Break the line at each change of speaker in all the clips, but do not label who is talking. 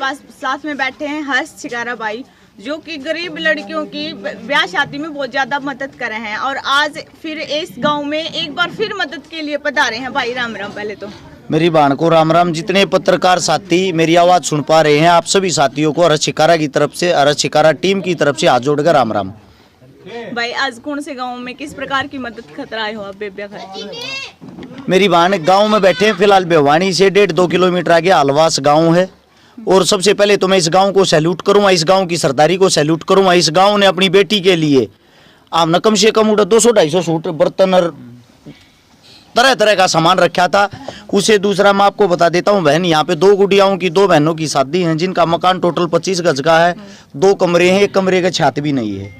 पास साथ में बैठे हैं हर्ष छिकारा भाई, जो कि गरीब लड़कियों की ब्याह शादी में बहुत ज्यादा मदद करे हैं और आज फिर इस गांव में एक बार फिर मदद के लिए पधारे हैं। भाई राम राम। पहले तो
मेरी बहन को राम राम। जितने पत्रकार साथी मेरी आवाज सुन पा रहे हैं, आप सभी साथियों को हर्ष छिकारा की तरफ से, हर्ष छिकारा टीम की तरफ से हाथ जोड़कर राम राम।
भाई आज कौन से गांव में किस प्रकार की मदद खतराए हो आप बेबिया खाती?
मेरी बहन गांव में बैठे हैं फिलहाल। बेवानी से 1.5-2 किलोमीटर आगे अलवास गांव है और सबसे पहले तो मैं इस गांव को सैल्यूट करूंगा, इस गांव की सरदारी को सैल्यूट करूंगा। इस गांव ने अपनी बेटी के लिए आपने कम से कम 200-250 सूट, बर्तन और तरह तरह का सामान रखा था। उसे दूसरा मैं आपको बता देता हूं बहन, यहाँ पे 2 गुड़ियाओं की 2 बहनों की शादी है, जिनका मकान टोटल 25 गज का है। 2 कमरे हैं, 1 कमरे का छत भी नहीं है।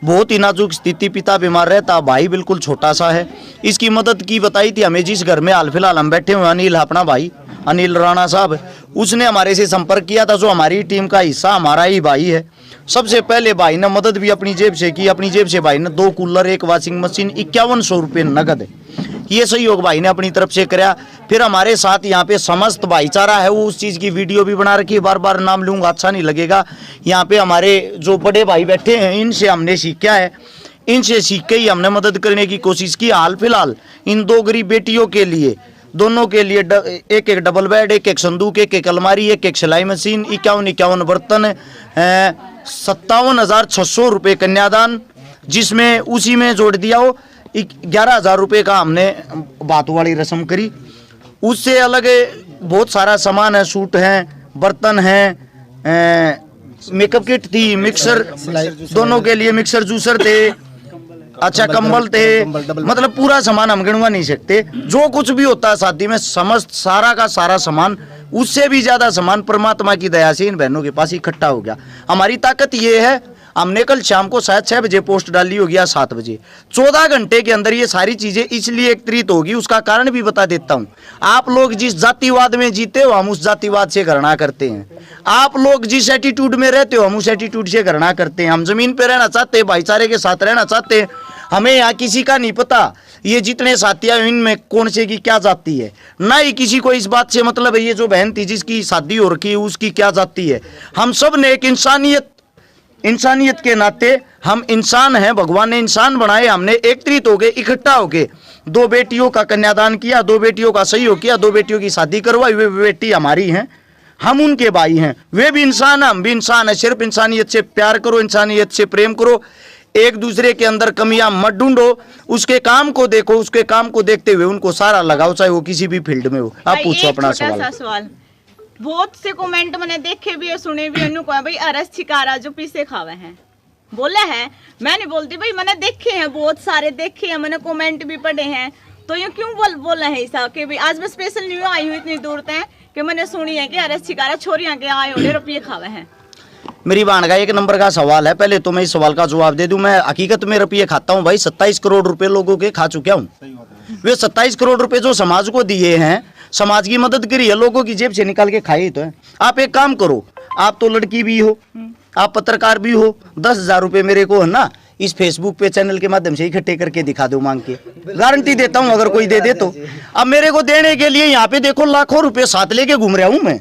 बहुत ही नाजुक स्थिति, पिता बीमार रहता, भाई बिल्कुल छोटा सा है। इसकी मदद की बताई थी हमें जिस घर में हाल फिलहाल हम बैठे हुए अनिल, अपना भाई अनिल राणा साहब, उसने हमारे से संपर्क किया था। जो हमारी टीम का हिस्सा हमारा ही भाई है। सबसे पहले भाई ने मदद भी अपनी जेब से की। अपनी जेब से भाई ने 2 कूलर, 1 वॉशिंग मशीन, 5100 रुपये नगद ये सहयोग भाई ने अपनी तरफ से कराया। फिर हमारे साथ यहाँ पे समस्त भाईचारा है, वो उस चीज़ की वीडियो भी बना रखी है। बार बार नाम लूँगा अच्छा नहीं लगेगा। यहाँ पे हमारे जो बड़े भाई बैठे हैं, इनसे हमने सीखा है, इनसे सीख के ही हमने मदद करने की कोशिश की। हाल फिलहाल इन 2 गरीब बेटियों के लिए, दोनों के लिए 1-1 डबल बेड, 1-1 संदूक, 1-1 अलमारी, 1-1 सिलाई मशीन, 51-51 बर्तन, 57,600 रुपये कन्यादान, जिसमें उसी में जोड़ दिया हो 11,000 रुपये का हमने बात वाली रस्म करी। उससे अलग बहुत सारा सामान है, सूट हैं, बर्तन हैं, मेकअप किट थी, मिक्सर, दोनों के लिए मिक्सर जूसर थे, अच्छा कंबल थे, मतलब पूरा सामान हम गिनवा नहीं सकते। जो कुछ भी होता है शादी में, समस्त सारा का सारा सामान, उससे भी ज्यादा सामान परमात्मा की दया से इन बहनों के पास इकट्ठा हो गया। हमारी ताकत ये है, हमने कल शाम को शायद 6 बजे पोस्ट डाली होगी या 7 बजे, 14 घंटे के अंदर ये सारी चीजें इसलिए एकत्रित होगी। उसका कारण भी बता देता हूँ। आप लोग जिस जातिवाद में जीते हो, हम उस जातिवाद से घृणा करते हैं। आप लोग जिस एटीट्यूड में रहते हो, हम उस एटीट्यूड से घृणा करते हैं। हम जमीन पे रहना चाहते हैं, भाईचारे के साथ रहना चाहते हैं। हमें यहाँ किसी का नहीं पता ये जितने साथी हैं इनमें कौन से की क्या जाति है, ना ही किसी को इस बात से मतलब है ये जो बहन थी जिसकी शादी हो रखी है उसकी क्या जाति है। हम सब ने एक इंसानियत के नाते हम इंसान हैं, भगवान ने इंसान बनाए। हमने एकत्रित हो गए, इकट्ठा हो गए, 2 बेटियों का कन्यादान किया, 2 बेटियों का सहयोग किया, 2 बेटियों की शादी करवाई। वे बेटी हमारी हैं, हम उनके भाई हैं। वे भी इंसान हैं, हम भी इंसान हैं। सिर्फ इंसानियत से प्यार करो, इंसानियत से प्रेम करो, एक दूसरे के अंदर कमियां मत ढूंढो, उसके काम को देखो, उसके काम को देखते हुए उनको सारा लगाओ, चाहे वो किसी भी फील्ड में हो। आप पूछो अपना सवाल।
बहुत से कमेंट मैंने देखे भी और सुने भी, भाई हर्ष छिकारा जो पीसे खावे हैं बोले हैं। मैं नहीं बोलती भाई, मैंने देखे हैं, बहुत सारे देखे हैं, मैंने कमेंट भी पढ़े हैं। तो ये क्यों बोला है ऐसा कि भाई आज मैं स्पेशल न्यूज आई हूँ इतनी दूर तक कि मैंने सुनी है कि हर्ष छिकारा छोरियां के आए होने रुपये खावे हैं।
मेरी बहन का 1 नंबर का सवाल है। पहले तो मैं इस सवाल का जवाब दे दूं। मैं हकीकत में रुपये खाता हूं भाई, 27 करोड़ रुपए लोगों के खा चुका हूं। वे 27 करोड़ रुपए जो समाज को दिए हैं, समाज की मदद करी है, लोगों की जेब से निकाल के खाए तो है। आप एक काम करो, आप तो लड़की भी हो, आप पत्रकार भी हो, 10,000 रुपये मेरे को है ना इस फेसबुक पे चैनल के माध्यम से इकट्ठे करके दिखा दो मांग के, गारंटी देता हूं अगर कोई दे दे तो। अब मेरे को देने के लिए यहाँ पे देखो लाखों रुपए साथ लेके घूम रहा हूं मैं,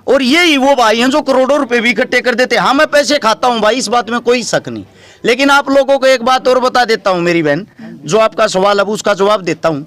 और ये ही वो भाई हैं जो करोड़ों रुपए भी इकट्ठे कर देते हैं। हाँ मैं पैसे खाता हूं भाई, इस बात में कोई शक नहीं। लेकिन आप लोगों को एक बात और बता देता हूं मेरी बहन, जो आपका सवाल अब उसका जवाब देता हूं।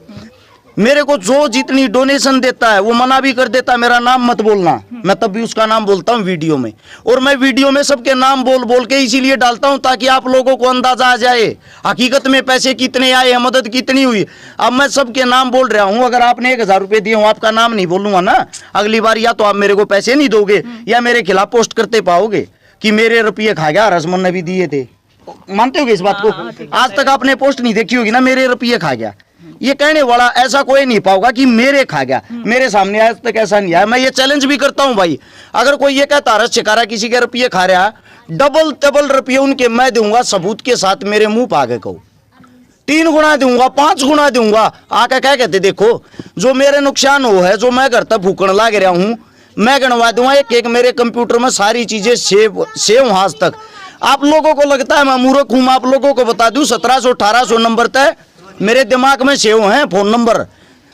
मेरे को जो जितनी डोनेशन देता है वो मना भी कर देता है, मेरा नाम मत बोलना, मैं तब भी उसका नाम बोलता हूँ वीडियो में। और मैं वीडियो में सबके नाम बोल बोल के इसीलिए डालता हूँ ताकि आप लोगों को अंदाजा आ जाए हकीकत में पैसे कितने आए हैं, मदद कितनी हुई। अब मैं सबके नाम बोल रहा हूँ, अगर आपने 1,000 रुपये दिए हूँ, आपका नाम नहीं बोलूंगा ना अगली बार, या तो आप मेरे को पैसे नहीं दोगे या मेरे खिलाफ पोस्ट करते पाओगे कि मेरे रुपये खा गया, रसमन ने भी दिए थे। मानते होगे इस बात को? आज तक आपने पोस्ट नहीं देखी होगी ना, मेरे रुपये खा गया। ये कहने वाला ऐसा कोई नहीं पाओगा कि मेरे खा गया, मेरे सामने आज तक ऐसा नहीं आया। मैं ये चैलेंज भी करता हूं भाई, अगर कोई ये कहता हर्ष छिकारा किसी के रुपये खा रहा, डबल रुपये उनके मैं दूंगा सबूत के साथ, मेरे मुंह पे आगे कहो 3 गुना दूंगा, 5 गुना दूंगा। आके क्या कहते देखो जो मेरे नुकसान हो है, जो मैं घर तक भूखण लाग रहा हूँ, मैं गणवा दूंगा एक मेरे कंप्यूटर में सारी चीजें सेव आज तक। आप लोगों को लगता है मैं मूर्ख हूं, आप लोगों को बता दूं 1700-1800 नंबर तक मेरे दिमाग में सेव हैं फोन नंबर।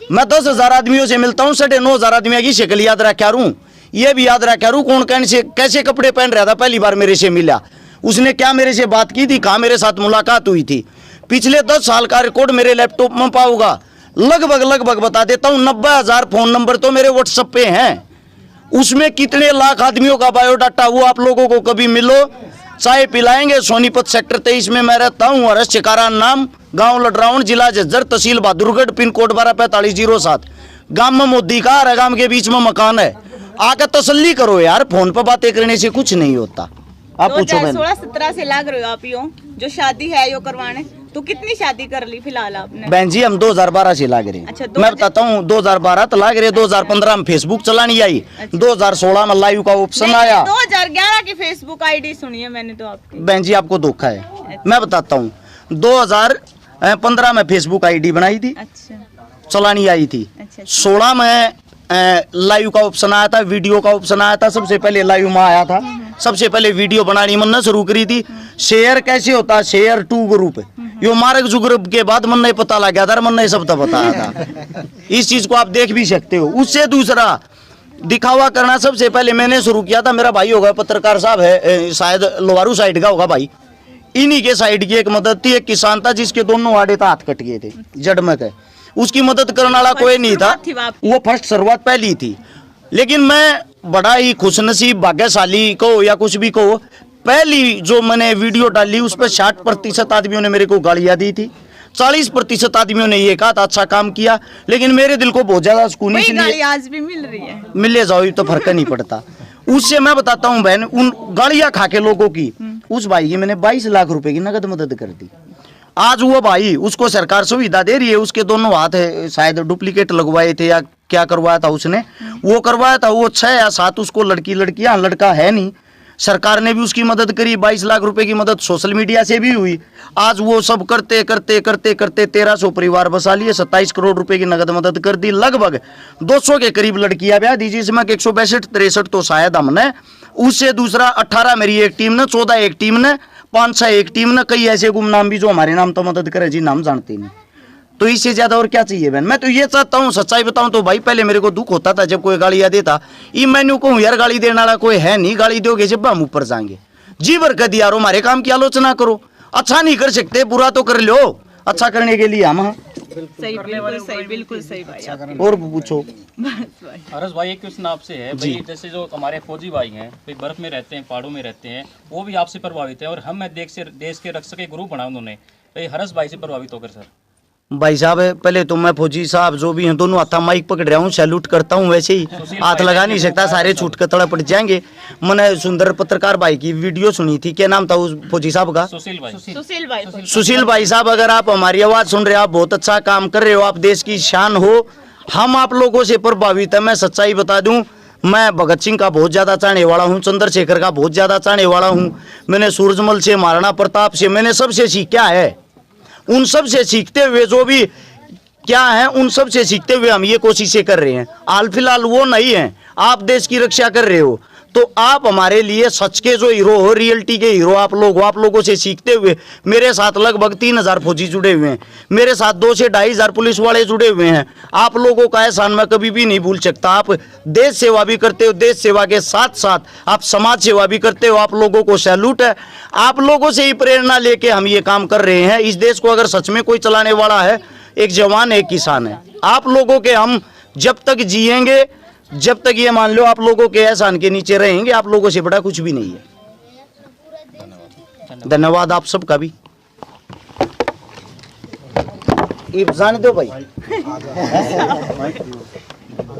मैं 10,000 आदमियों से मिलता हूँ, 9,500 आदमियों की शक्ल याद रखा हूँ। ये भी याद रखा रू कौन कैसे कपड़े पहन रहा था पहली बार मेरे से मिला, उसने क्या मेरे से बात की थी, कहाँ मेरे साथ मुलाकात हुई थी। पिछले 10 साल का रिकॉर्ड मेरे लैपटॉप में पाऊंगा, लगभग बता देता हूँ 90,000 फोन नंबर तो मेरे व्हाट्सएप पे हैं। उसमें कितने लाख आदमियों का बायोडाटा, वो आप लोगों को कभी मिलो, चाय पिलाएंगे। सोनीपत सेक्टर 23 में मैं रहता हूँ, हरस चिकारा नाम, गांव लडराउन, जिला झज्जर, तहसील बहादुरगढ़, पिन कोड 124507। गांव में मोदी का हर गांव के बीच में मकान है, आकर तसल्ली करो यार, फोन पर बातें करने से कुछ नहीं होता। आप पूछो बहन।
2016-17 से लाग रहे हो आप यो जो शादी है यो करवाने, तो कितनी शादी कर ली फिलहाल आपने?
बहन जी हम 2012 से लाग रहे हैं।
अच्छा,
मैं बताता हूँ 2012 तो लाग रहे, 2015 में फेसबुक चलानी आई, 2016 में लाइव का ऑप्शन आया।
2011 की फेसबुक आईडी सुनी है मैंने तो आपकी।
बहन जी आपको धोखा है, मैं बताता हूँ 2015 में फेसबुक आईडी बनाई थी,
अच्छा
चलानी आई थी।
अच्छा
16 में लाइव का ऑप्शन आया था, वीडियो का ऑप्शन आया था, सबसे पहले लाइव में आया था, सबसे पहले वीडियो बनानी मन ने शुरू करी थी। शेयर कैसे होता है, शेयर टू ग्रुप, यो मार्क जुगरुप के बाद मन नहीं पता लग गया था, मन ने सब तो बताया था। इस चीज को आप देख भी सकते हो। उससे दूसरा दिखावा करना सबसे पहले मैंने शुरू किया था, मेरा भाई होगा पत्रकार साहब है, शायद लोहारू साइड का होगा भाई, इन्हीं के साइड की एक मदद थी। एक किसान था जिसके दोनों आड़े था हाथ कट गए थे जड़ में के, उसकी मदद करने वाला कोई नहीं था, वो फर्स्ट शुरुआत पहली थी। लेकिन मैं बड़ा ही खुशनसीब भाग्यशाली को या कुछ भी को, पहली जो मैंने वीडियो डाली उस पर 60% आदमियों ने मेरे को गालियां दी थी, 40% आदमियों ने ये कहा था अच्छा काम किया, लेकिन मेरे दिल को बहुत ज्यादा सुकून, इसलिए
आज भी मिल रही है,
मिले जाओ तो फर्क नहीं पड़ता। उससे मैं बताता हूँ बहन, उन गालियां खा के लोगों की, उस भाई की मैंने 22 लाख रुपए की नगद मदद कर दी। आज वो भाई, उसको सरकार सुविधा दे रही है, उसके दोनों हाथ है, शायद डुप्लीकेट लगवाए थे या क्या करवाया था उसने, वो करवाया था, वो 6 या 7 उसको लड़कियां, लड़का है नहीं। सरकार ने भी उसकी मदद करी, 22 लाख रुपए की मदद सोशल मीडिया से भी हुई। आज वो सब करते करते करते करते 1300 परिवार बसा लिए, 27 करोड़ रुपए की नगद मदद कर दी, लगभग 200 के करीब लड़कियां ब्याह दी, जिसमें 162-63 तो शायद हमने, उससे दूसरा 18 मेरी एक टीम ने, 14 एक टीम ने, 5-6 एक टीम ने, कई ऐसे गुमनाम भी जो हमारे नाम तो मदद करे जी, नाम जानते नहीं। तो इससे ज्यादा और क्या चाहिए बहन? मैं तो ये चाहता हूँ, सच्चाई बताऊं तो भाई, पहले मेरे को दुख होता था जब कोई गालियां देता, ये मैंने कहूँ यार गाली देने वाला कोई है नहीं, गाली दोगे जब हम ऊपर जाएंगे, जी भर कर दिया, हमारे काम की आलोचना करो, अच्छा नहीं कर सकते बुरा तो कर लो, अच्छा करने के लिए हम।
सही, बिल्कुल सही भाई।
और पूछो
हरस भाई, एक क्वेश्चन आपसे है भाई, जैसे जो हमारे फौजी भाई हैं भाई, बर्फ में रहते हैं, पहाड़ों में रहते हैं, वो भी आपसे प्रभावित है, और हम देश के रक्षक के ग्रुप बना उन्होंने, भाई हरस भाई से प्रभावित होकर सर।
भाई साहब पहले तो मैं फौजी साहब जो भी हैं दोनों हाथा माइक पकड़ रहा हूँ, सैल्यूट करता हूँ, वैसे ही हाथ लगा नहीं सकता, सारे छूट के तड़ा पड़ जाएंगे। मैंने सुंदर पत्रकार भाई की वीडियो सुनी थी, क्या नाम था उस फौजी साहब का? सुशील भाई साहब, अगर आप हमारी आवाज सुन रहे हो, आप बहुत अच्छा काम कर रहे हो, आप देश की शान हो, हम आप लोगों से प्रभावित है। मैं सच्चाई बता दूं, मैं भगत सिंह का बहुत ज्यादा चाहने वाला हूँ, चंद्रशेखर का बहुत ज्यादा चाहने वाला हूँ, मैंने सूरजमल से, महाराणा प्रताप से, मैंने सबसे सीखा है। उन सब से सीखते हुए जो भी क्या है, उन सब से सीखते हुए हम ये कोशिशें कर रहे हैं। हाल फिलहाल वो नहीं है, आप देश की रक्षा कर रहे हो, तो आप हमारे लिए सच के जो हीरो हो, रियलिटी के हीरो आप लोग हो। आप लोगों से सीखते हुए मेरे साथ लगभग 3000 फौजी जुड़े हुए हैं, मेरे साथ 2 से 2500 पुलिस वाले जुड़े हुए हैं। आप लोगों का एहसान मैं कभी भी नहीं भूल सकता। आप देश सेवा भी करते हो, देश सेवा के साथ साथ आप समाज सेवा भी करते हो, आप लोगों को सैल्यूट है। आप लोगों से ही प्रेरणा लेके हम ये काम कर रहे हैं। इस देश को अगर सच में कोई चलाने वाला है, एक जवान एक किसान है। आप लोगों के हम जब तक जिएंगे, जब तक ये मान लो आप लोगों के एहसान के नीचे रहेंगे, आप लोगों से बड़ा कुछ भी नहीं है। धन्यवाद आप सबका भी। जान दो भाई।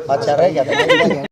अच्छा रह गया।